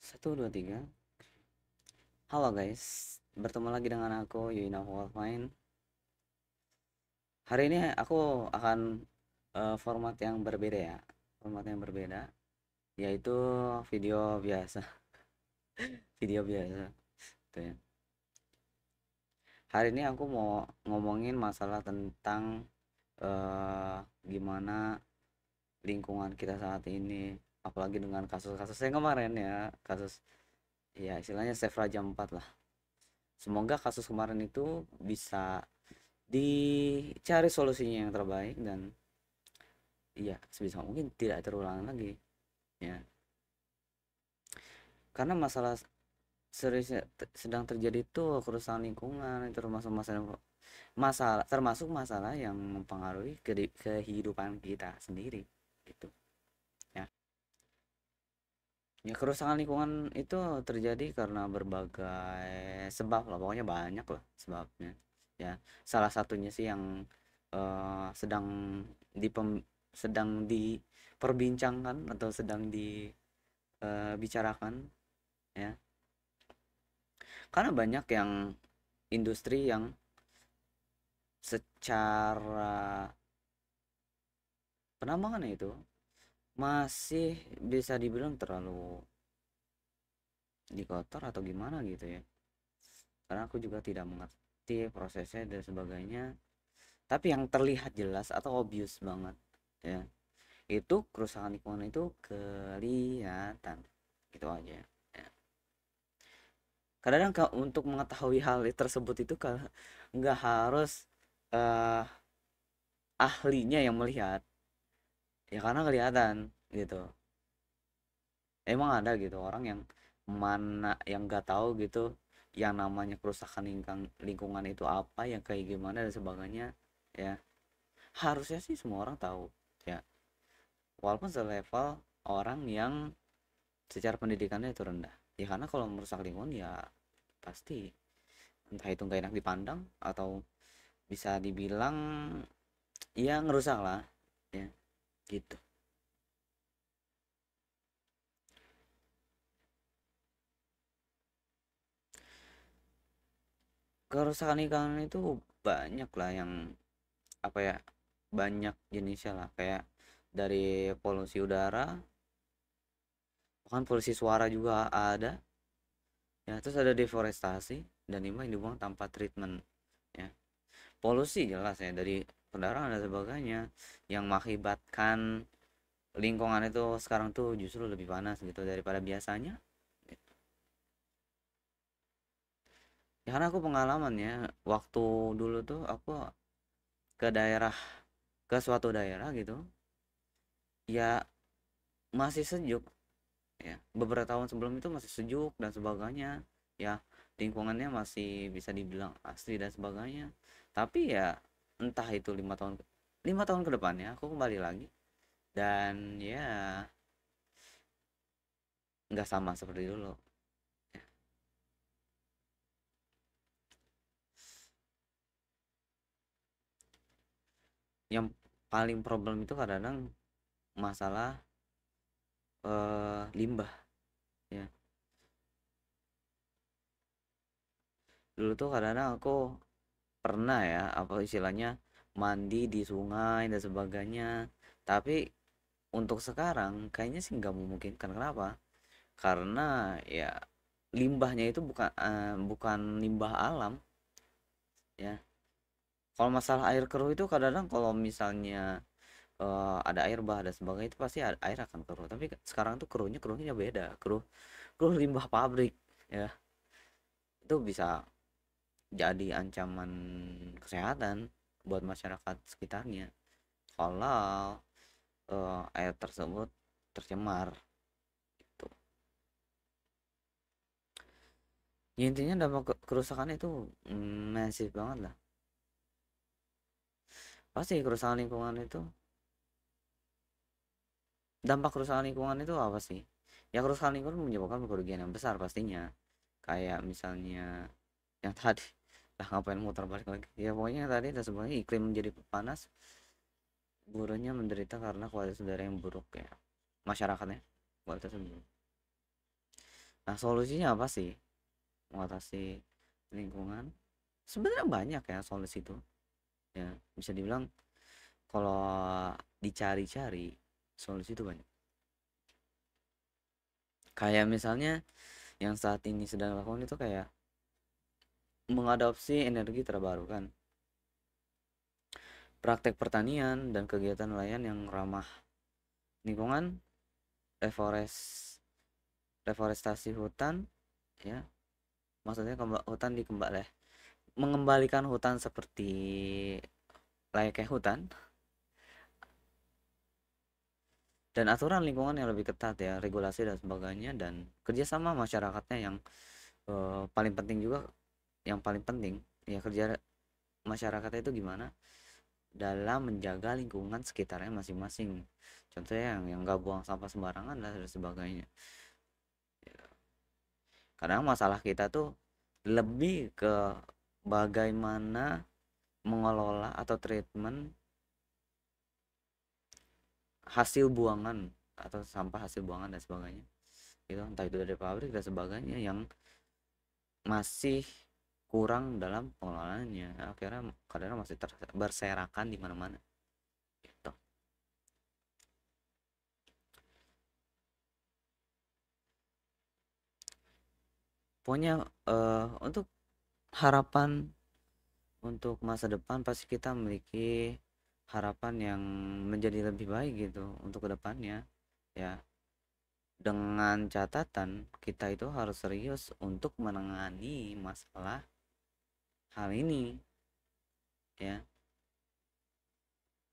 Satu, dua, tiga. Halo guys, bertemu lagi dengan aku Yuina Wolfine. Hari ini aku akan format yang berbeda ya, format yang berbeda, yaitu video biasa, video biasa. Tuh ya. Hari ini aku mau ngomongin masalah tentang gimana lingkungan kita saat ini, apalagi dengan kasus-kasus yang kemarin ya, kasus ya istilahnya Save Raja 4 lah. Semoga kasus kemarin itu bisa dicari solusinya yang terbaik dan iya sebisa mungkin tidak terulang lagi ya, karena masalah seriusnya sedang terjadi itu kerusakan lingkungan itu termasuk masalah yang mempengaruhi kehidupan kita sendiri gitu ya. Ya kerusakan lingkungan itu terjadi karena berbagai sebab lah, pokoknya banyak lah sebabnya ya. Salah satunya sih yang sedang sedang diperbincangkan atau sedang dibicarakan ya, karena banyak yang industri yang secara penambangan itu masih bisa dibilang terlalu dikotor atau gimana gitu ya, karena aku juga tidak mengerti prosesnya dan sebagainya, tapi yang terlihat jelas atau obvious banget ya, itu kerusakan lingkungan itu kelihatan gitu aja ya. Kadang untuk mengetahui hal tersebut itu nggak harus eh, ahlinya yang melihat ya, karena kelihatan gitu. Emang ada gitu orang yang mana yang nggak tahu gitu yang namanya kerusakan lingkungan itu apa, yang kayak gimana dan sebagainya ya. Harusnya sih semua orang tahu ya, walaupun selevel orang yang secara pendidikannya itu rendah ya, karena kalau merusak lingkungan ya pasti entah itu nggak enak dipandang atau bisa dibilang ya ngerusak lah ya gitu. Kerusakan lingkungan itu banyak lah yang apa ya, banyak jenisnya lah, kayak dari polusi udara, bahkan polusi suara juga ada ya, terus ada deforestasi dan limbah yang dibuang tanpa treatment ya. Polusi jelas ya dari kendaraan dan sebagainya yang mengakibatkan lingkungan itu sekarang tuh justru lebih panas gitu daripada biasanya. Ya karena aku pengalaman ya, waktu dulu tuh aku ke daerah, ke suatu daerah gitu ya, masih sejuk ya, beberapa tahun sebelum itu masih sejuk dan sebagainya ya, lingkungannya masih bisa dibilang asli dan sebagainya, tapi ya entah itu 5 tahun ke depannya aku kembali lagi dan ya nggak sama seperti dulu. Yang paling problem itu kadang-kadang masalah limbah ya. Dulu tuh kadang-kadang aku pernah ya, apa istilahnya, mandi di sungai dan sebagainya, tapi untuk sekarang kayaknya sih nggak memungkinkan. Kenapa? Karena ya limbahnya itu bukan limbah alam ya. Kalau masalah air keruh itu kadang-kadang kalau misalnya ada air bah dan sebagainya itu pasti air akan keruh, tapi sekarang tuh keruhnya beda, keruh keruh limbah pabrik ya. Itu bisa jadi ancaman kesehatan buat masyarakat sekitarnya kalau air tersebut tercemar gitu. Ya, intinya dampak kerusakan itu masif banget lah. Pasti kerusakan lingkungan itu, dampak kerusakan lingkungan itu apa sih? Ya kerusakan lingkungan menyebabkan kerugian yang besar pastinya, kayak misalnya yang tadi lah, ngapain muter balik lagi ya, pokoknya yang tadi ada sebenarnya iklim menjadi panas, buruhnya menderita karena kualitas udara yang buruk ya, masyarakatnya kualitas udara. Nah, solusinya apa sih mengatasi lingkungan? Sebenarnya banyak ya solusi itu. Ya, bisa dibilang kalau dicari-cari solusi itu banyak. Kayak misalnya yang saat ini sedang dilakukan itu kayak mengadopsi energi terbarukan, praktek pertanian dan kegiatan nelayan yang ramah lingkungan, reforestasi hutan, ya, maksudnya hutan dikembali, mengembalikan hutan seperti layaknya hutan, dan aturan lingkungan yang lebih ketat ya, regulasi dan sebagainya, dan kerjasama masyarakatnya yang paling penting juga, yang paling penting ya, kerja masyarakatnya itu gimana dalam menjaga lingkungan sekitarnya masing-masing. Contohnya yang nggak buang sampah sembarangan dan sebagainya. Kadang masalah kita tuh lebih ke bagaimana mengelola atau treatment hasil buangan atau sampah hasil buangan dan sebagainya. Itu entah itu dari pabrik dan sebagainya yang masih kurang dalam pengelolaannya. Akhirnya kadang masih berserakan di mana-mana. Gitu. Pokoknya untuk harapan untuk masa depan pasti kita memiliki harapan yang menjadi lebih baik gitu untuk kedepannya ya, dengan catatan kita itu harus serius untuk menangani masalah hal ini ya,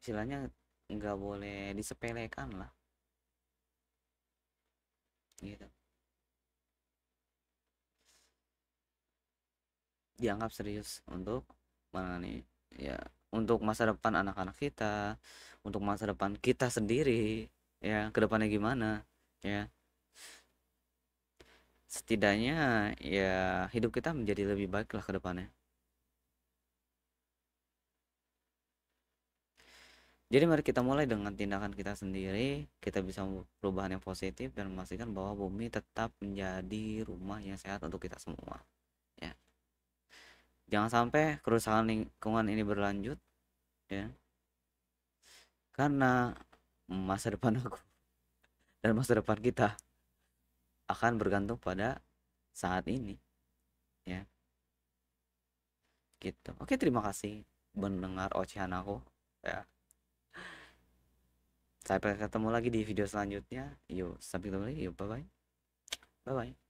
istilahnya nggak boleh disepelekan lah gitu, dianggap serius untuk menangani ya, untuk masa depan anak-anak kita, untuk masa depan kita sendiri ya, kedepannya gimana ya, setidaknya ya hidup kita menjadi lebih baik lah ke depannya. Jadi mari kita mulai dengan tindakan kita sendiri, kita bisa membuat perubahan yang positif dan memastikan bahwa bumi tetap menjadi rumah yang sehat untuk kita semua. Ya, jangan sampai kerusakan lingkungan ini berlanjut, ya, karena masa depan aku dan masa depan kita akan bergantung pada saat ini, ya, gitu. Oke, terima kasih mendengar ocehan aku. Ya, sampai ketemu lagi di video selanjutnya. Yuk, sampai ketemu lagi. Yuk, bye bye. Bye bye.